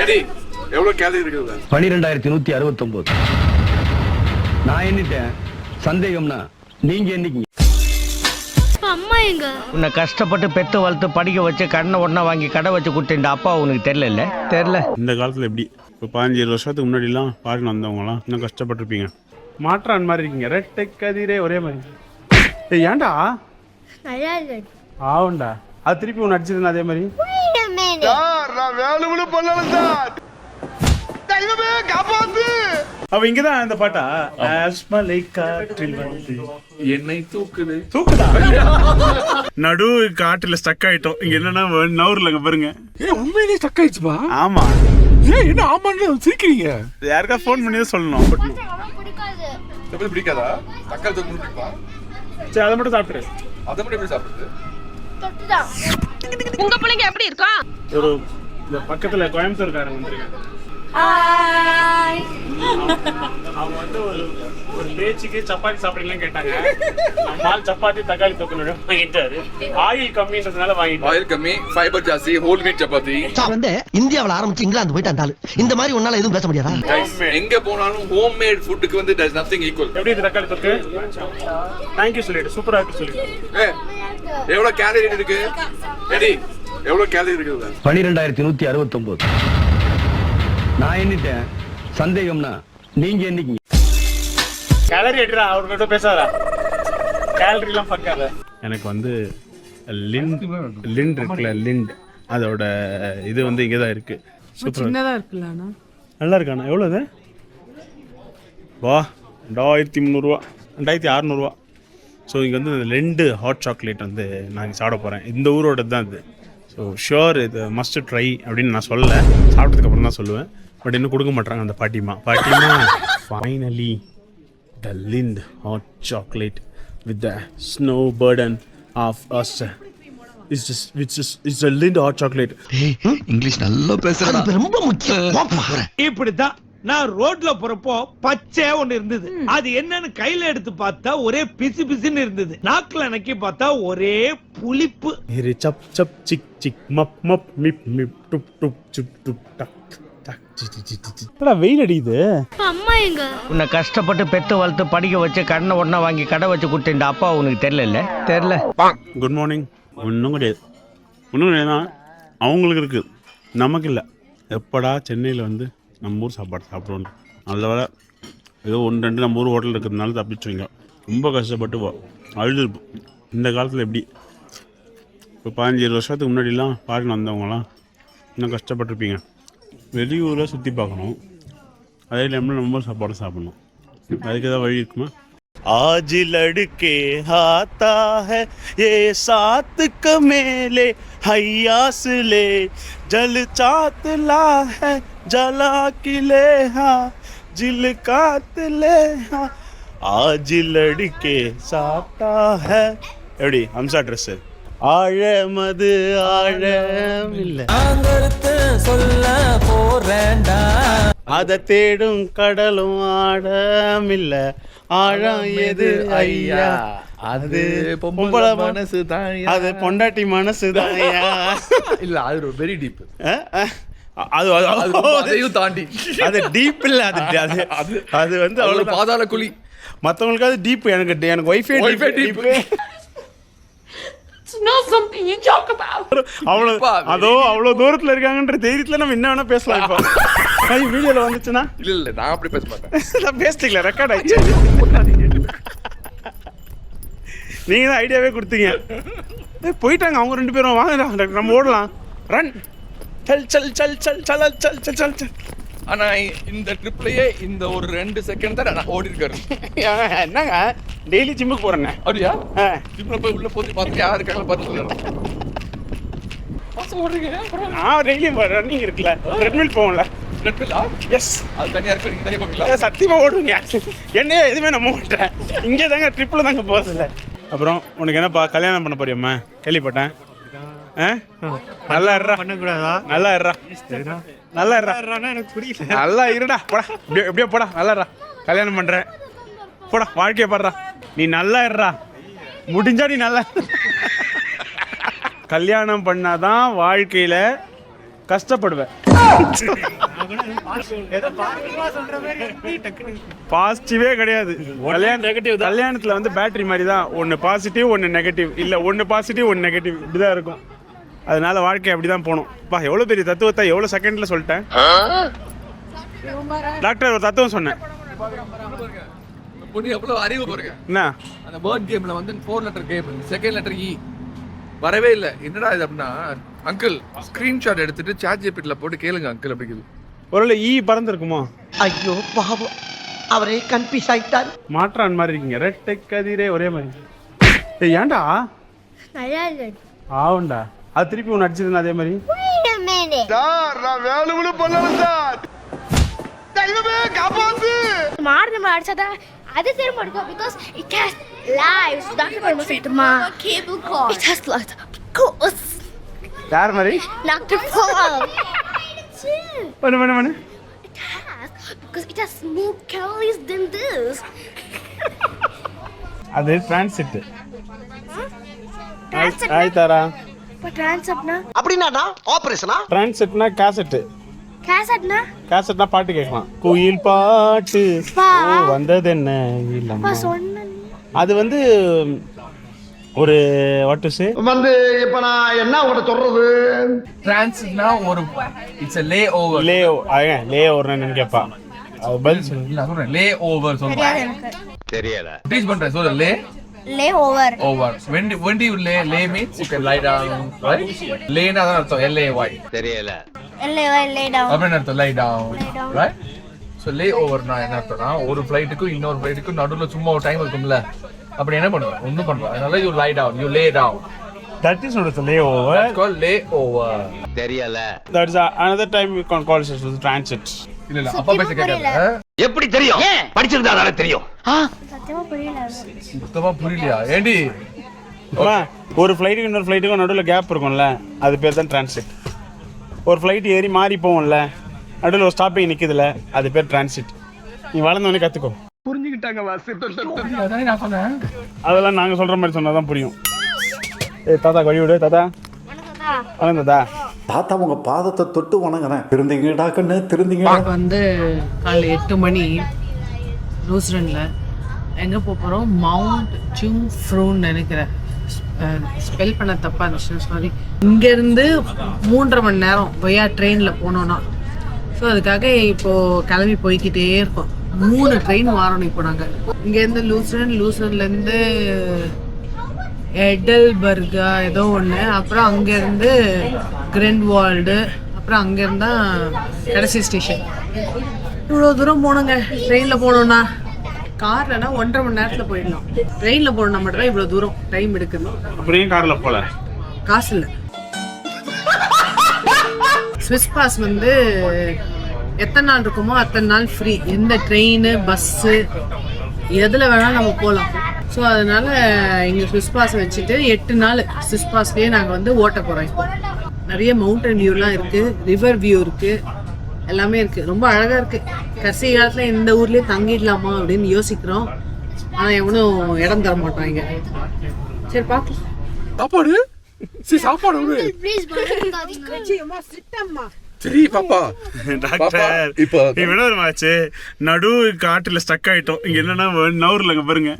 சரி எவ்வளவு கேலரி இருக்குது? 12169. நான் எண்ணிட்டேன். சந்தேகம்னா நீங்க எண்ணிக்கீங்க. அம்மா எங்க? உன்னை கஷ்டப்பட்டு பெத்து வளர்த்து படிக்க வச்சு கடனை ஒன்னா வாங்கி கடை வச்சு கொடுத்த அப்பா உனக்கு தெரியல. இந்த காலத்தில் எப்படி இப்போ 15-20 வருஷத்துக்கு முன்னாடிலாம் பாருங்க வந்தவங்களாம் இன்னும் கஷ்டப்பட்டுருப்பீங்க. மாற்றான் மாதிரி இருக்கீங்க. ரெட்டை கதிரே ஒரே மாதிரி. ஏன்டா ஆவுண்டா அது திருப்பி ஒன்று அடிச்சிருந்தேன் அதே மாதிரி. அவ இங்கதான் இந்த பாட்டா என்னை தூக்குது தூக்குதா நடு காட்டுல ஸ்டக் ஆயிட்டோம். இங்க என்னன்னா நவுர்லங்க பாருங்க. உண்மையிலேயே ஸ்டக் ஆயிடுச்சுப்பா. ஆமா என்ன ஆமான்னு சிரிக்கிறீங்க? யாருக்கா ஃபோன் பண்ணி சொல்லணும். பிடிக்காதா? தக்காளி தொக்கு பிடிக்குமா? சரி அதை மட்டும் சாப்பிட்டுரு. அதை மட்டும் எப்படி சாப்பிடுறது? உங்க பிள்ளைங்க எப்படி இருக்கா? ஒரு இந்த பக்கத்துல கோயம்புத்தூர்காரங்க வந்திருக்காங்க. அவங்க வந்து ஒரு பேச்சுக்கு சப்பாத்தி சாப்பிடுறீங்கன்னு கேட்டாங்க. நம்மால் சப்பாத்தி தக்காளி தொக்கு வாங்கிட்டாரு. ஆயில் கம்மின்றதுனால வாங்கிட்டாரு. ஆயில் கம்மி, ஃபைபர் ஜாஸ்தி, ஹோல் வீட் சப்பாத்தி. வந்து இந்தியாவுல ஆரம்பிச்சு இங்கிலாந்து போயிட்டு வந்தாலும் இந்த மாதிரி ஒன்னால எதுவும் பேச முடியாதா? எங்க போனாலும் ஹோம் மேட் ஃபுட்டுக்கு வந்து there's nothing equal. எப்படி இந்த தக்காளி தொக்கு? தேங்க்யூ சொல்லிட்டு சூப்பரா இருக்கு சொல்லிட்டு. எவ்வளவு கேலரி இருக்கு? ரெடி எவ்வளவு கேலரி இருக்குது? 12169. நான் எண்ணிட்டேன். சந்தேகம்னா நீங்க எண்ணிக்கீங்க. கேலரி எடுறா அவர்கிட்ட பேசாதா. கேலரி எல்லாம் பார்க்காத. எனக்கு வந்து லிண்ட் இருக்குல்ல லிண்ட் அதோட இது வந்து இங்கே தான் இருக்கு. சின்னதா இருக்குல்ல நல்லா இருக்காண்ணா. எவ்வளோ அது? வா 2300 2600. ஸோ இங்கே வந்து 2 ஹாட் சாக்லேட் வந்து நான் சாப்பிட போகிறேன். இந்த ஊரோட தான் இது. ஸோ ஷுர் இது மஸ்ட் ட்ரை அப்படின்னு நான் சொல்லலை. சாப்பிட்டதுக்கப்புறம் தான் சொல்லுவேன். பட் இன்னும் கொடுக்க மாட்டாங்க அந்த பாட்டிமா. Finally the Lindt hot chocolate with the snow burden off us. It's a Lindt hot chocolate. English நல்லா பேசுறேன். ரொம்ப முக்கியம். இப்படித்தான் நான் ரோட்ல போறப்போ பச்சை ஒண்ணு இருந்தது. அது என்னன்னு கையில எடுத்து பார்த்தா ஒரே பிசு பிசுன்னு இருந்தது. நாக்குல நக்கி பார்த்தா ஒரே புளிப்பு. சப் சப் சிக் சிக் மப் மப் மிப் மிப் டுப் டுப் சுப் டுப் டக் டக் வெயில் அடிக்குது. அம்மா எங்க? உன்னை கஷ்டப்பட்டு பெத்து வளர்த்து படிக்க வச்சு கடனை ஒன்னா வாங்கி கடை வச்சு கொடுத்த அப்பா உனக்கு தெரியல. Good morning. ஒன்றும் கிடையாது. அவங்களுக்கு இருக்குது, நமக்கு இல்லை. எப்படா சென்னையில் வந்து நம்ம ஊர் சாப்பாடு சாப்பிடுவோம். நல்ல வேலை ஏதோ 1-2 நம்ம ஊர் ஹோட்டல் இருக்கிறதுனால தப்பிச்சுவீங்க. ரொம்ப கஷ்டப்பட்டு அழுதுருப்போம். இந்த காலத்தில் எப்படி இப்போ 15-20 வருஷத்துக்கு முன்னாடிலாம் பாருங்க வந்தவங்களாம் இன்னும் கஷ்டப்பட்டுருப்பீங்க. வெளியூரில் சுற்றி பார்க்கணும், அதே டைமில் நம்ம ஊர் சாப்பாடு சாப்பிடணும். அதுக்கு ஏதாவது வழி இருக்குமா? आज लड़के आता है ये सात कमेले हयास ले जल चातला है जला किले हाँ जिल कातले हाँ आज लड़के साता है எப்படி ஹம்சா ட்ரெஸ் ஆழமது ஆழமில்லை சொல்ல போறேன்டா அதை தேடும் கடலும் ஆழமில்லை ஆழம் எது ஐயா அது பொம்பளை மனசு தான், அது பொண்டாட்டி மனசு தான். இல்ல அது வெரி டீப். அதையும் தாண்டி அது டீப் இல்ல. அது வந்து அவ்வளவு பாதாள குழி. மற்றவங்களுக்கு அது டீப். எனக்கு ஒய்ஃபை டீப். அவ்வளவு தூரத்துல இருக்காங்கன்ற தைரியத்துல நம்ம என்ன வேணா பேசலாம். இப்போ வீடியோல வந்துச்சுன்னா இல்ல நான் அப்படி பேச மாட்டேன். பேசிட்டீங்களா? ரெக்கார்ட் ஆயிடுச்சு. நீங்க தான் ஐடியாவே கொடுத்தீங்க. போயிட்டாங்க அவங்க 2 பேரும். வாங்க நம்ம ஓடலாம். ரன் சல் சல் சல் சல் சல் சல் சல் சல் சல். ஆனா இந்த ட்ரிப்லயே இந்த ஒரு 2 செகண்ட் தான் நான் ஓடி இருக்காரு. என்னங்க டெய்லி ஜிம்முக்கு போறேன். அப்படியா? ஜிம்ல போய் உள்ள போய் பார்த்து யார் இருக்காங்க பார்த்து ஓடுறீங்க. நான் டெய்லியும் ரன்னிங் இருக்குல்ல, ட்ரெட்மில் போவோம்ல. எஸ் அது தனியா இருக்கு. நீங்க தனியா போவீங்களா? சத்தியமா ஓடுவீங்க. என்னையே எதுவுமே நம்ப மாட்டேன். இங்கே தாங்க ட்ரிப்பில் தாங்க போகிறதில்ல. அப்புறம் உனக்கு என்னப்பா கல்யாணம் பண்ண போறியம்மா? கேள்விப்பட்டேன். நல்லா இருடா. பண்ணக்கூடாதா? நல்லா இருடா. நல்லா இருடா. எனக்கு புரியல. நல்லா இருடா. போடா எப்படியோ போடா. நல்லா இருடா. கல்யாணம் பண்ணுறேன். போடா வாழ்க்கையை பாடுறா. நீ நல்லா இருடா. முடிஞ்சா நீ நல்லா கல்யாணம் பண்ணாதான் வாழ்க்கையில் கஷ்டப்படுவேன். பாசிட்டிவே கிடையாது. கல்யாணத்துல வந்து பேட்டரி மாதிரி தான், ஒன்னு பாசிட்டிவ் ஒன்னு நெகட்டிவ், இல்ல ஒன்னு பாசிட்டிவ் ஒன்னு நெகட்டிவ், இப்படிதான் இருக்கும். அதனால வாழ்க்கை அப்படிதான் போகணும். பா எவ்வளவு பெரிய தத்துவத்தை எவ்வளவு செகண்ட்ல சொல்லிட்டேன். டாக்டர் ஒரு தத்துவம் சொன்னேன். பொண்ணு எவ்வளவு அறிவு பாருங்க. என்ன அந்த வேர்ட் கேம்ல வந்து 4 letter game, second letter E வரவே இல்லை. என்னடா இது அப்படின்னா, அங்கிள் ஸ்கிரீன்ஷாட் எடுத்துட்டு சாட் ஜிபிடில போட்டு கேளுங்க அங்கிள் அப்படிங்குது. ஒருவேளை ஈ பறந்துருக்குமோ? ஐயோ பாவம், அவரே கன்ஃபியூஸ் ஆயிட்டார். மாற்றான் மாதிரி இருக்கீங்க. ரெட்டை கதிரே ஒரே மாதிரி. ஏய் ஏன்டா நல்லா இருக்கு. ஆவுண்டா, அது திருப்பி ஒன்று அடிச்சிருந்தா அதே மாதிரி. Wait a minute. மார்னிங் அடிச்சதா அது திரும்ப எடுக்கும் because it has lives. Doctor Burma சொல்லுமா cable cord. It has lives. Because யார் மாதிரி? டாக்டர் பால். பண்ணு It has because it has more calories than this. அது டிரான்சிட். Transit. ஆய் தாரா. But transit அப்படின்னா ஆபரேஷனா? டிரான்சிட்னா கேசட். cassette கேசட்னா பாட்டு கேட்கலாம். குயில் பாட்டு ஓ வந்தது என்ன இல்லம்மா. அது வந்து ஒரு வாட் டு சே வந்து இப்ப நான் என்ன உங்கள்ட்ட சொல்றது? டிரான்சிட்னா ஒரு it's a layover. Layover நான் கேட்பா. அது பதில் சொல்லு. இல்ல சொல்றேன் லே ஓவர் சொல்றேன். தெரியல. டீச் பண்றேன் சொல்ல lay over. when do you lay means you can lie down, right? lay na adha artham lay தெரியல. lay down. அப்படின அர்த்தம் lie down, right? so lay over na என்ன அர்த்தம்னா ஒரு ஃளைட்டுக்கு இன்னொரு ஃளைட்டுக்கு நடுவுல சும்மா ஒரு டைம் இருக்கும்ல, அப்படி என்ன பண்ணுவ? ஒண்ணும் பண்ணல, அதனால you lie down, you lay down. that is not a layover. That's called lay over. தெரியல. that is another time we can call it as transit. இல்ல அப்பா பேச கேட்கல. எப்படி தெரியும்? படிச்சிருந்தாதானே தெரியும். சத்தியமா புரியல. சுத்தமா புரியலையா? ஏண்டி ஒரு ஃப்ளைட்டுக்கு இன்னொரு ஃப்ளைட்டுக்கும் நடுவில் கேப் இருக்கும்ல, அது பேர் தான் டிரான்சிட். ஒரு ஃப்ளைட் ஏறி மாறி போவோம்ல, நடுவில் ஒரு ஸ்டாப்பிங் நிற்குதுல, அது பேர் டிரான்சிட். நீ வளர்ந்தவொடனே கற்றுக்கோ. அதானே நான் சொன்னேன். அதெல்லாம் நாங்கள் சொல்கிற மாதிரி சொன்னால் தான் புரியும். தாத்தா கழி விடு. தாத்தா வளர்ந்ததா? தாத்தா உங்க பாதத்தை தொட்டு வணங்குறேன். திருந்திங்கடா கண்ணு திருந்திங்க. வந்து காலைல 8 மணி நியூசிலாண்டில் எங்கே போகிறோம்? மவுண்ட் ஜூங் ஃப்ரூன்னு நினைக்கிறேன், ஸ்பெல் பண்ண தப்பாக இருந்துச்சு, சாரி. இங்கேருந்து 3.5 மணி நேரம் வயா ட்ரெயினில் போனோன்னா. ஸோ அதுக்காக இப்போது கிளம்பி போய்கிட்டே இருக்கோம். 3 ட்ரெயின் மாறணும் இப்போ நாங்கள். இங்கேருந்து லூசன்லேருந்து எடல்பர்கா ஏதோ ஒன்று, அப்புறம் அங்கேருந்து கிரென்வால்டு, அப்புறம் அங்கேருந்தா கடைசி ஸ்டேஷன். இவ்வளோ தூரம் போனோங்க ட்ரெயினில் போனோன்னா. கார்லனா 1.5 மணி நேரத்தில் போயிடலாம். ட்ரெயினில் போனோம்னா மட்டும் தான் இவ்வளோ தூரம் டைம் எடுக்கணும். அப்படியே காரில் போகல, காசு இல்லை. ஸ்விஸ் பாஸ் வந்து எத்தனை நாள் இருக்குமோ அத்தனை நாள் ஃப்ரீ. எந்த ட்ரெயின் பஸ்ஸு எதில் வேணாலும் நம்ம போகலாம். ஸோ அதனால் இங்கே ஸ்விஸ் பாஸ் வச்சுட்டு 8 நாள் ஸ்விஸ் பாஸ்லேயே நாங்கள் வந்து ஓட்ட போகிறோம். இப்போ நிறைய மவுண்டன் வியூலாம் இருக்குது, ரிவர் வியூ இருக்குது, எல்லாமே இருக்குது. ரொம்ப அழகாக இருக்குது. கடைசி காலத்தில் இந்த ஊர்லேயே தங்கிடலாமா அப்படின்னு யோசிக்கிறோம். ஆனால் எவனும் இடம் தர மாட்டோம் இங்கே. சரி பார்க்கலாம். சாப்பாடு சாப்பாடு Please பண்ணாதீங்க. சரி பாப்பா. டாக்டர் இப்போ வினோதமாச்சு, நடு காட்டுல ஸ்டக் ஆயிட்டோம். இங்க என்னன்னா நவர்லங்க பாருங்க,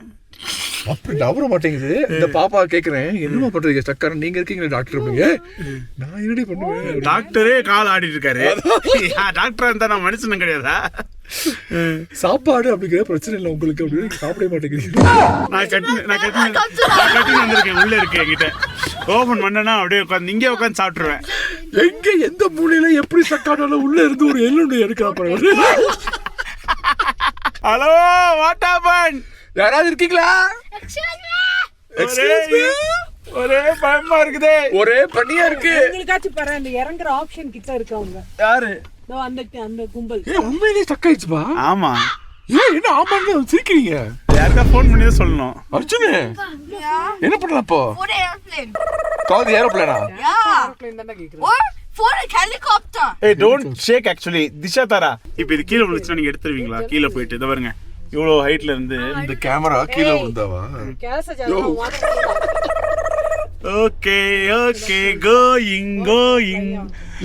அப்படி நவர மாட்டேங்குது. இந்த பாப்பா கேக்குறேன், என்னமா பண்றீங்க ஸ்டக்கார? நீங்க இருக்கீங்களா டாக்டர் அப்படிங்க? நான் என்னடி பண்ணுவேன்? டாக்டரே கால் ஆடிட்டு இருக்காரு. டாக்டரா இருந்தா நான் மனுஷனும் கிடையாதா? சாப்பாடு அப்படிங்கிற பிரச்சனை இல்லை உங்களுக்கு, அப்படி சாப்பிட மாட்டேங்கிறீங்க. நான் கட்டி வந்திருக்கேன், உள்ள இருக்கு என்கிட்ட. ஓபன் பண்ணனா அப்படியே உட்காந்து இங்கே உட்காந்து சாப்பிட்டுருவேன். எங்க எந்த மூலையில எப்படி ஸ்டக்கானாலும் உள்ள இருந்து ஒரு எள்ளுண்டு எடுக்கலாம். Hello what happen? யாராவது இருக்கீங்களா? ஒரே பயமா இருக்குதே, ஒரே பனியா இருக்கு. உங்களுக்காச்சும் பாரு, அந்த இறங்குற ஆப்ஷன் கிட்ட இருக்கு. அவங்க யாரு? அந்த கும்பல் உண்மையிலேயே ஸ்டக் ஆயிடுச்சுப்பா. ஆமா. ஏன் என்ன ஆமான்னு சிரிக்கிறீங்க? யாருக்கா ஃபோன் பண்ணி சொல்லணும். அர்ஜுன் என்ன பண்ணலாம் இப்போ? கால் ஏரோப்ளேனா? ஏய் டோன்ட் ஷேக். ஆக்சுவலி திஷா தாரா, இப்போ இது கீழே விழுந்துச்சுன்னா நீங்க எடுத்துருவீங்களா? கீழே போயிட்டு இதை பாருங்க, இவ்வளோ ஹைட்ல இருந்து இந்த கேமரா கீழே விழுந்தாவா? Okay okay going going.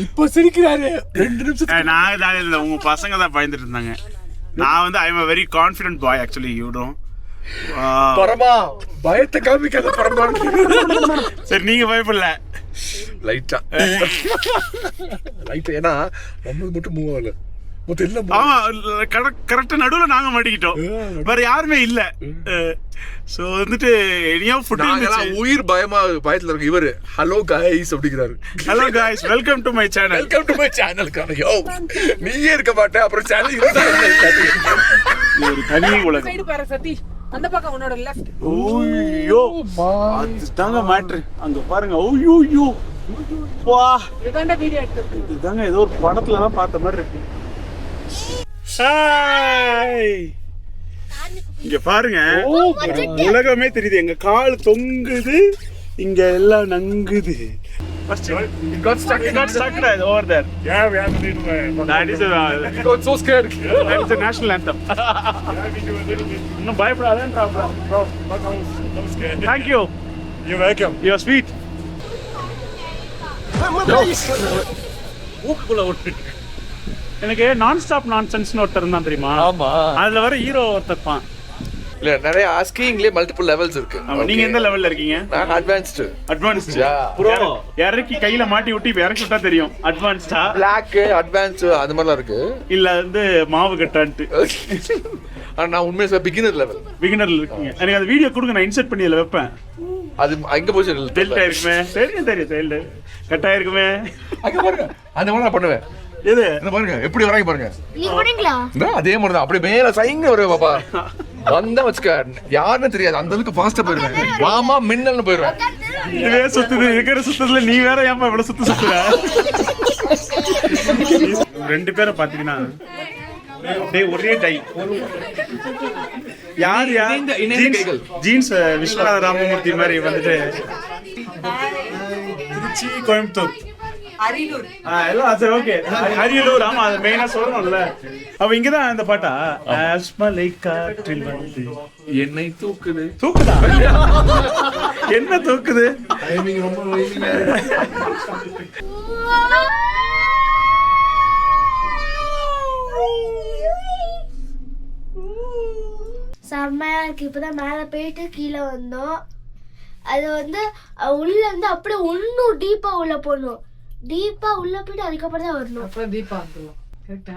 இப்போ சிரிக்கிறாரு 2 நிமிஷம். நான் தான் இல்லை, உங்க பசங்க தான் பயந்துட்டு இருந்தாங்க. நான் வந்து I am a very confident boy actually, you know. பரமா பயத்தை காமிக்காத பரமா. சரி நீங்க பயப்படல. லைட்டா ஏன்னா நம்மளுக்கு மட்டும் மூவ் ஆகல, மொத்தம் எல்லாம் ஆமா கரெக்டா நடுவுல நாங்க மாட்டிக்கிட்டோம், வேற யாருமே இல்ல. சோ வந்துட்டு இனியா ஃபுட் உயிர் பயத்துல இருக்கு. இவரு ஹலோ கைஸ் அப்படிங்கிறாரு. Hello guys, welcome to my channel. Welcome to my channel. யோ நீயே இருக்க மாட்டே, அப்புறம் சேனல் இருந்தா ஒரு தனி உலகம். சைடு பாரு சதி, அந்த பக்கம் உன்னோட லெஃப்ட். ஓய்யோ அதுதாங்க மேட்ரு. அங்க பாருங்க. ஓய்யோ வா, இதாண்ட வீடியோ எடுத்து. இதுதாங்க ஏதோ ஒரு படத்துல தான் பார்த்த மாதிரி இருக்கு. ஹாய், இங்க பாருங்க உலகமே தெரியுது. எங்க கால் தொங்குது, இங்க எல்லாம் நங்குது. It got stuck over there. Yeah, we have to do it. That is He got so scared. that is the national anthem. No பயப்படாதேன்றா bro. Thank you. You're welcome. You are sweet. எனக்கு நான் stop நான்சென்ஸ்னு ஒருத்தர் இருந்தான் தெரியுமா? ஆமா, அதுல வர hero ஒருத்தர் இருப்பான். இல்ல நிறைய ஆஸ்கிங்லயே மல்டிபிள் லெவல்ஸ் இருக்கு. நீங்க எந்த லெவல்ல இருக்கீங்க? நான் அட்வான்ஸ்ட். ப்ரோ இறக்கி கையில மாட்டி விட்டு இப்ப இறக்கி விட்டா தெரியும். அட்வான்ஸ்டா, பிளாக், அட்வான்ஸ் அது மாதிரிலாம் இருக்கு. இல்ல வந்து மாவு கட்டான்ட்டு. ஆனா நான் உண்மையா சொல்ல பிகினர் லெவல். பிகினர்ல இருக்கீங்க. எனக்கு அந்த வீடியோ கொடுங்க, நான் இன்சர்ட் பண்ணி அதுல வைப்பேன். அது அங்க போய் டெல்ட் ஆயிருக்குமே. தெரியும் டெல்ட் கட் ஆயிருக்குமே. அங்க பாருங்க, அந்த மாதிரி நான் பண்ணுவேன். எது என்ன பாருங்க எப்படி வராங்க பாருங்க. நீங்க போறீங்களா? அதே மாதிரி தான், அப்படியே மேல சைங்க வருவேன் பாப்பா. வந்தா வச்சுக்க யாருன்னு தெரியாது, அந்த அளவுக்கு ஃபாஸ்டா போயிருவேன். வாமா மின்னல்னு போயிருவேன். இதுவே சுத்துது, இருக்கிற சுத்தத்துல நீ வேற ஏன்பா இவ்வளவு சுத்துற? 2 பேரை பாத்தீங்கன்னா ஒரே டை. யார் ஜீன்ஸ் விஸ்வநாத ராமமூர்த்தி மாதிரி வந்துட்டு திருச்சி, கோயம்புத்தூர், அரியலூர். எல்லாம் சரி ஓகே. அரியலூர், ஆமா அது மெயினா சொல்லணும்ல. அவ இங்கதான் அந்த பாட்டா ஆஸ்மலை காற்றில் வந்து என்னை தூக்குது. தூக்குதா? என்ன தூக்குது? டைமிங் ரொம்ப செம்மையா இருக்கு. இப்பதான் மேல போயிட்டு கீழே வந்தோம். அது வந்து உள்ள வந்து அப்படியே இன்னும் டீப்பா உள்ள போகணும். டீப்பா உள்ள போயிட்டு அதுக்கப்புறம் தான் வரணும். அப்புறம் தீபா வந்துரும். கரெக்ட்டா?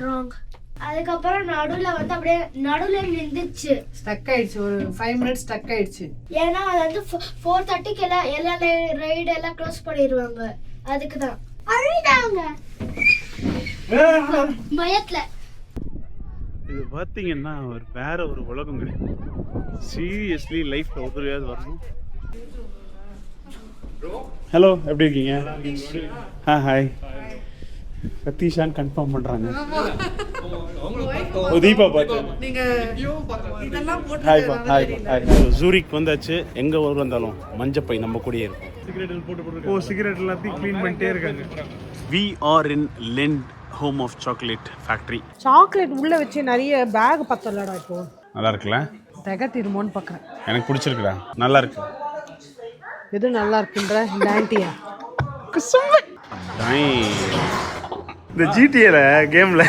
ராங். அதுக்கப்புறம் நடுவுல வந்து அப்படியே நடுவுல நின்றுச்சு. ஸ்டக் ஆயிடுச்சு. ஒரு 5 மினிட்ஸ் ஸ்டக் ஆயிடுச்சு. ஏன்னா அது வந்து 4:30க்கு எல்லா ரைடு எல்லாம் க்ளோஸ் பண்ணிடுவாங்க. அதுக்கு தான் அழுதாங்க பயத்துல. இது பாத்தீங்கன்னா ஒரு வேற ஒரு உலகம் கிடையாது. சீரியஸ்லி லைஃப்ல ஒருத்தரையாவது வரணும். ஹலோ, எப்படி இருக்கீங்க? ஹாய். சதீஷான் கன்ஃபார்ம் பண்றாங்க. தீபா பாத்து நீங்க இதெல்லாம் போட்டு ஹாய். ஜூரிக் வந்தாச்சு. எங்க ஊர் வந்தாலும் மஞ்சப்பை நம்ம கூடயே இருக்கும். சிகரெட் எல்லாத்தையும் க்ளீன் பண்ணிட்டே இருக்காங்க. We are in Lind, home of chocolate factory. Chocolate உள்ள வச்சு நிறைய பேக் பத்தலடா. இப்போ நல்லா இருக்குல்ல? தகத்திருமோன்னு பார்க்குறேன். எனக்கு பிடிச்சிருக்குடா, நல்லா இருக்கு. எது நல்லா இருக்குன்ற இந்த ஆண்டியா இந்த ஜிடிஏல கேம்ல